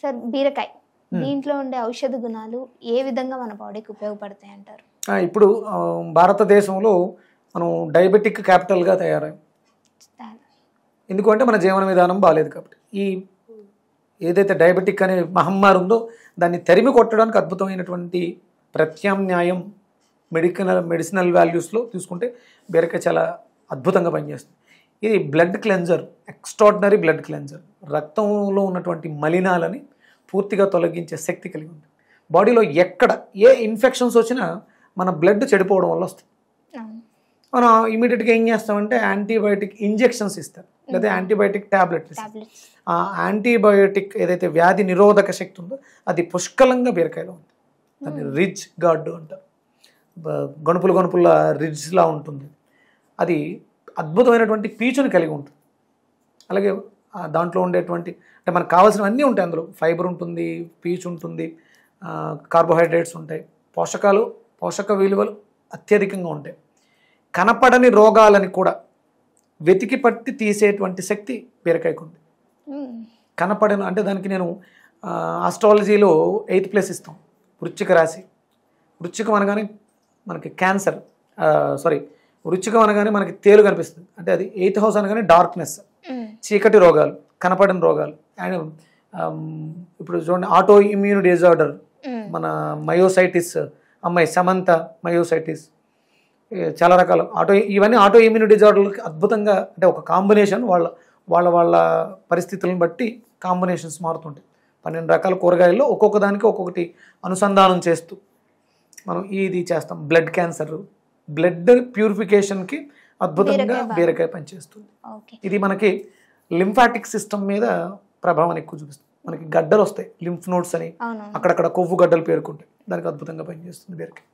Sir బీరకాయ దీంట్లో ఉండే ఔషధ గుణాలు ఏ విధంగా మన బాడీకి ఉపయోగపడతాయి అంటారు? ఇప్పుడు భారతదేశంలో మనం డయాబెటిక్ క్యాపిటల్గా తయారాం. ఎందుకంటే మన జీవన విధానం బాగాలేదు కాబట్టి. ఈ ఏదైతే డయాబెటిక్ అనే మహమ్మారి ఉందో దాన్ని తరిమి కొట్టడానికి అద్భుతమైనటువంటి ప్రత్యామ్నాయం మెడిసినల్ వాల్యూస్లో తీసుకుంటే బీరకాయ చాలా అద్భుతంగా పనిచేస్తుంది. ఇది blood cleanser, extraordinary blood cleanser. రక్తంలో ఉన్నటువంటి మలినాలని పూర్తిగా తొలగించే శక్తి కలిగి ఉంది. బాడీలో ఎక్కడ ఏ ఇన్ఫెక్షన్స్ వచ్చినా మన బ్లడ్ చెడిపోవడం వల్ల వస్తుంది. మనం ఇమీడియట్గా ఏం చేస్తామంటే యాంటీబయాటిక్ ఇంజెక్షన్స్ ఇస్తారు, లేదా యాంటీబయాటిక్ ట్యాబ్లెట్లు ఇస్తారు. ఆ యాంటీబయోటిక్ ఏదైతే వ్యాధి నిరోధక శక్తి ఉందో అది పుష్కలంగా బీరకాయలో ఉంది. దాన్ని రిచ్ గార్డ్ అంటారు. గణుపుల రిజ్లా ఉంటుంది. అది అద్భుతమైనటువంటి పీచుని కలిగి ఉంటుంది. అలాగే దాంట్లో ఉండేటువంటి అంటే మనకు కావాల్సినవన్నీ ఉంటాయి. అందులో ఫైబర్ ఉంటుంది, పీచు ఉంటుంది, కార్బోహైడ్రేట్స్ ఉంటాయి, పోషక విలువలు అత్యధికంగా ఉంటాయి. కనపడని రోగాలని కూడా వెతికి పట్టి తీసేటువంటి శక్తి బీరకాయకు ఉంది. కనపడని అంటే దానికి నేను ఆస్ట్రాలజీలో 8th ప్లేస్ ఇస్తాం. వృశ్చిక రాశి. వృశ్చికం అనగానే మనకి క్యాన్సర్, వృశ్చికం అనగానే మనకి తేలు కనిపిస్తుంది. అంటే అది 8th హౌస్ అనగానే డార్క్నెస్, చీకటి రోగాలు, కనపడని రోగాలు. అండ్ ఇప్పుడు చూడండి ఆటో ఇమ్యూన్ డిజార్డర్, మన మయోసైటిస్, అమ్మాయి సమంత మయోసైటిస్, చాలా రకాల ఇవన్నీ ఆటో ఇమ్యూన్ డిజార్డర్లకి అద్భుతంగా అంటే ఒక కాంబినేషన్ వాళ్ళ పరిస్థితులను బట్టి కాంబినేషన్స్ మారుతుంటాయి. 12 రకాల కూరగాయల్లో ఒక్కొక్క దానికి ఒక్కొక్కటి అనుసంధానం చేస్తూ మనం ఇది చేస్తాం. బ్లడ్ క్యాన్సర్, బ్లడ్ ప్యూరిఫికేషన్కి అద్భుతంగా బీరకాయ పనిచేస్తుంది. ఇది మనకి లింఫాటిక్ సిస్టమ్ మీద ప్రభావాన్ని ఎక్కువ చూపిస్తుంది. మనకి గడ్డలు వస్తాయి, లింఫ్ నోడ్స్ అని, అక్కడక్కడ కొవ్వు గడ్డలు పేరుకుంటాయి. దానికి అద్భుతంగా పనిచేస్తుంది బీరకాయ.